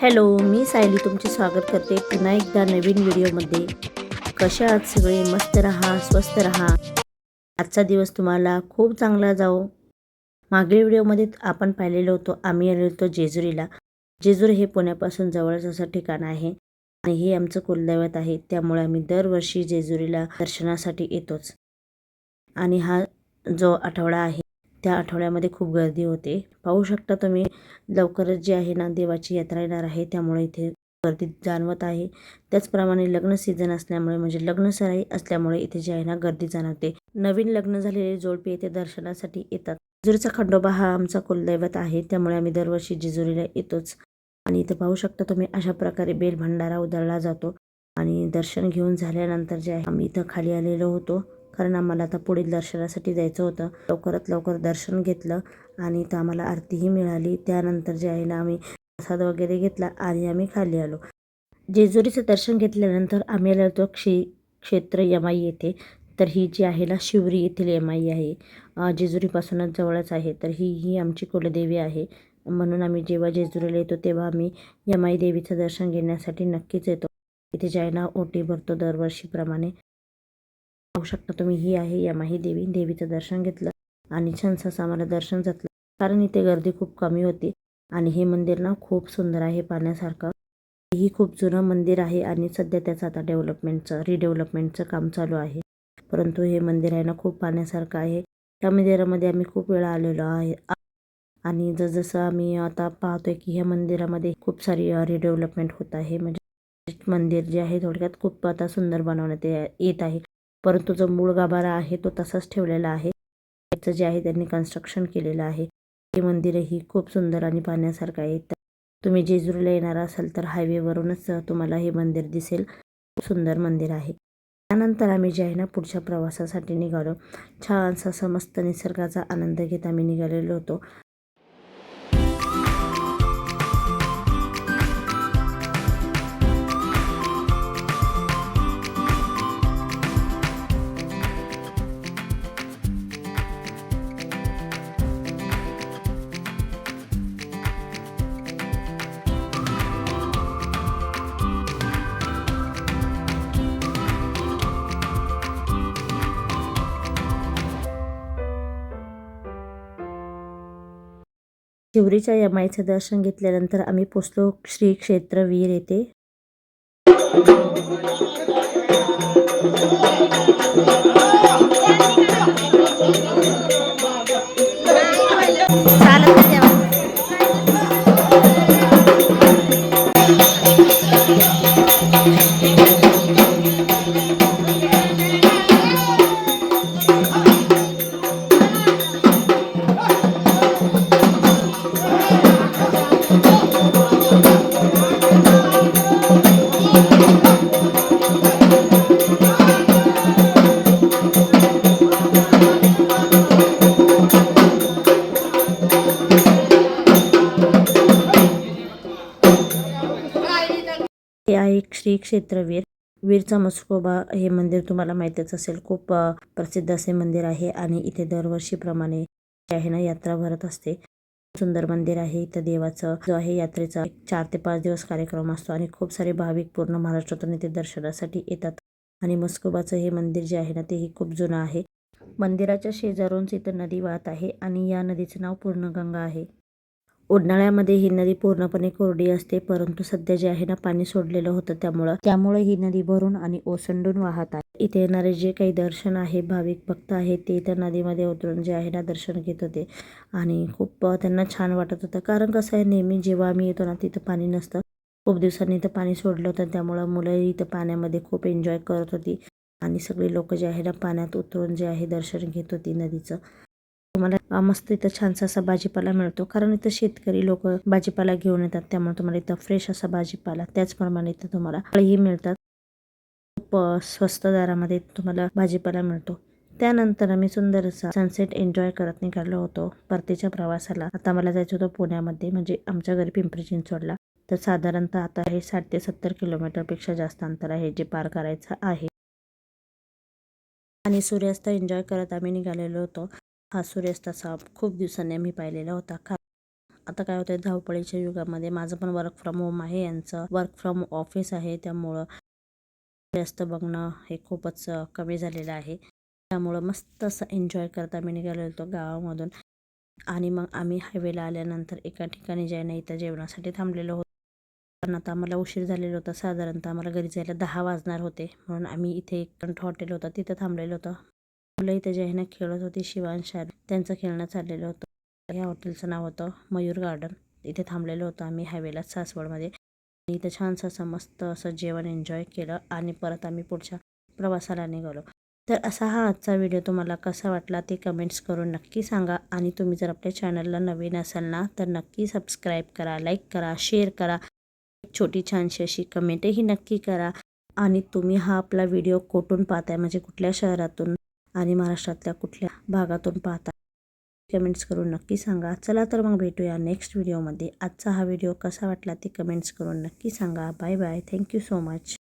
Hello, मी सायली तुमचे स्वागत करते पुन्हा एकदा नवीन व्हिडिओमध्ये. कशा आहात सगळे? मस्त रहा, स्वस्त रहा. आजचा दिवस तुम्हाला खूप चांगला जाओ. मागील व्हिडिओमध्ये आपण पाहिलेलो होतो, आम्ही आलो होतो जेजुरीला. जेजूर हे पुण्यापासून जवळच असं ठिकाण आहे आणि हे आमचं कुलदैवत आहे. त्यामुळे आम्ही दरवर्षी जेजुरीला दर्शनासाठी येतोच. आणि हा जो आठवडा आहे त्या आठवड्यामध्ये खूप गर्दी होते. पाहू शकता तुम्ही, लवकरच जी आहे ना देवाची यात्रा येणार आहे, त्यामुळे इथे गर्दी जाणवत आहे. त्याचप्रमाणे लग्न सीझन असल्यामुळे म्हणजे लग्नसराई असल्यामुळे इथे जी आहे ना गर्दी जाणवते. नवीन लग्न झालेले जोडपे इथे दर्शनासाठी येतात. जेजुरीचा खंडोबा हा आमचा कुलदैवत आहे, त्यामुळे आम्ही दरवर्षी जेजुरीला येतोच. आणि इथे पाहू शकता तुम्ही, अशा प्रकारे बेल भंडारा उधळला जातो. आणि दर्शन घेऊन झाल्यानंतर जे आहे आम्ही इथं खाली आलेलो होतो, कारण आम्हाला आता पुढील दर्शनासाठी जायचं होतं. लवकरात लवकर दर्शन घेतलं आणि इथं आम्हाला आरतीही मिळाली. त्यानंतर जे आहे ना आम्ही प्रसाद वगैरे घेतला आणि आम्ही खाली आलो. जेजुरीचं दर्शन घेतल्यानंतर आम्ही आलो होतो क्षेत्र यमाई येथे. तर ही जी आहे ना शिवरी येथील यमाई आहे, जेजुरीपासूनच जवळच आहे. तर ही आमची कुलदेवी आहे. म्हणून आम्ही जेव्हा जेजुरीला येतो तेव्हा आम्ही यमाई देवीचं दर्शन घेण्यासाठी नक्कीच येतो. इथे जे आहे ना ओटी भरतो दरवर्षीप्रमाणे. पाहू शकता तुम्ही, ही आहे यमाई देवी. देवीचं दर्शन घेतलं आणि छानसं असं आम्हाला दर्शन जातलं, कारण इथे गर्दी खूप कमी होती. आणि हे मंदिर ना खूप सुंदर आहे पाहण्यासारखं. ही खूप जुनं मंदिर आहे आणि सध्या त्याचं आता रिडेव्हलपमेंटचं काम चालू आहे. परंतु हे मंदिर आहे ना खूप पाहण्यासारखं आहे. त्या मंदिरामध्ये आम्ही खूप वेळा आलेलो आहे. आणि जसजसं आम्ही आता पाहतोय की ह्या मंदिरामध्ये खूप सारी रिडेव्हलपमेंट होत आहे. म्हणजे मंदिर जे आहे थोडक्यात खूप आता सुंदर बनवण्यात येत आहे. परंतु जो मूळ गाभारा आहे तो तसाच ठेवलेला आहे. त्याचं जे आहे त्यांनी कन्स्ट्रक्शन केलेलं आहे. हे मंदिरही खूप सुंदर आणि पाहण्यासारखं आहे. तुम्ही जेजुरीला येणार असाल तर हायवेवरूनच तुम्हाला हे मंदिर दिसेल. खूप सुंदर मंदिर आहे. त्यानंतर आम्ही जे आहे ना पुढच्या प्रवासासाठी निघालो. छानसा असा मस्त निसर्गाचा आनंद घेत आम्ही निघालेलो होतो. शिवरीच्या यमाईचं दर्शन घेतल्यानंतर आम्ही पोचलो श्री क्षेत्र वीर येथे. हे आहे श्री क्षेत्र वीर. वीरचा मसकोबा हे मंदिर तुम्हाला माहीतच असेल. खूप प्रसिद्ध असे मंदिर आहे आणि इथे दरवर्षीप्रमाणे जे आहे ना यात्रा भरत असते. सुंदर मंदिर आहे. इथं देवाचं जो आहे यात्रेचा 4 ते 5 दिवस कार्यक्रम असतो आणि खूप सारे भाविक पूर्ण महाराष्ट्रातून इथे दर्शनासाठी येतात. आणि मस्कोबाचं हे मंदिर जे आहे ना तेही खूप जुनं आहे. मंदिराच्या शेजारूनच इथं नदी वाहत आहे आणि या नदीचं नाव पूर्णगंगा आहे. उन्हाळ्यामध्ये ही नदी पूर्णपणे कोरडी असते, परंतु सध्या जे आहे ना पाणी सोडलेलं होतं त्यामुळे ही नदी भरून आणि ओसंडून वाहत आहे. इथे येणारे जे काही दर्शन आहे, भाविक भक्त आहेत ते इथं नदीमध्ये उतरून जे आहे ना दर्शन घेत होते आणि खूप त्यांना छान वाटत होतं. कारण कसं आहे, नेहमी जेव्हा आम्ही येतो ना तिथं पाणी नसतं. खूप दिवसांनी इथं पाणी सोडलं होतं, त्यामुळं मुलं इथं पाण्यामध्ये खूप एन्जॉय करत होती आणि सगळे लोक जे आहे ना पाण्यात उतरून जे आहे दर्शन घेत होती नदीचं. तुम्हाला मस्त इथं छानसा असा भाजीपाला मिळतो, कारण इथं शेतकरी लोक भाजीपाला घेऊन येतात. त्यामुळे तुम्हाला इथं फ्रेश असा भाजीपाला, त्याचप्रमाणे इथं तुम्हाला फळही मिळतात. खूप स्वस्त दरामध्ये तुम्हाला भाजीपाला मिळतो. त्यानंतर आम्ही सुंदर असा सनसेट एन्जॉय करत निघालो होतो परतीच्या प्रवासाला. आता मला जायचं होतं पुण्यामध्ये, म्हणजे आमच्या घरी पिंपरी चिंचवडला. तर साधारणतः आता हे 60 ते 70 किलोमीटरपेक्षा जास्त अंतर आहे जे पार करायचं आहे. आणि सूर्यास्त एन्जॉय करत आम्ही निघालेलो होतो. हा सूर्यास्त असा खूप दिवसांनी आम्ही पाहिलेला होता. आता काय होतं धावपळीच्या युगामध्ये माझं पण वर्क फ्रॉम होम आहे, यांचं वर्क फ्रॉम ऑफिस आहे, त्यामुळं जास्त बघणं हे खूपच कमी झालेलं आहे. त्यामुळं मस्त असं एन्जॉय करता आम्ही निघालो होतो गावामधून आणि मग आम्ही हायवेला आल्यानंतर एका ठिकाणी जयना इथं जेवणासाठी थांबलेलो होतो. पण आता आम्हाला उशीर झालेला होता, साधारणतः आम्हाला घरी जायला 10 वाजणार होते, म्हणून आम्ही इथे एक हॉटेल होतं तिथं थांबलेलो होतं. मुलं इथे जयना खेळत होती, शिवांश त्यांचं खेळणं चाललेलं होतं. या हॉटेलचं नाव होतं मयूर गार्डन. इथे थांबलेलो होतो आम्ही हायवेला सासवडमध्ये. इथं छानसं असं मस्त असं जेवण एन्जॉय केलं आणि परत आम्ही पुढच्या प्रवासाला निघालो. तर असा हा आजचा व्हिडिओ तुम्हाला कसा वाटला ते कमेंट्स करून नक्की सांगा. आणि तुम्ही जर आपल्या चॅनलला नवीन असाल ना तर नक्की सबस्क्राईब करा, लाईक करा, शेअर करा. छोटी छानशी अशी कमेंटही नक्की करा. आणि तुम्ही हा आपला व्हिडिओ कुठून पाहताय, म्हणजे कुठल्या शहरातून आणि महाराष्ट्रातल्या कुठल्या भागातून पाहता, कमेंट्स करून नक्की सांगा. चला तर मग भेटूया नेक्स्ट व्हिडिओमध्ये. आजचा हा व्हिडिओ कसा वाटला ते कमेंट्स करून नक्की सांगा. Bye bye. Thank you so much.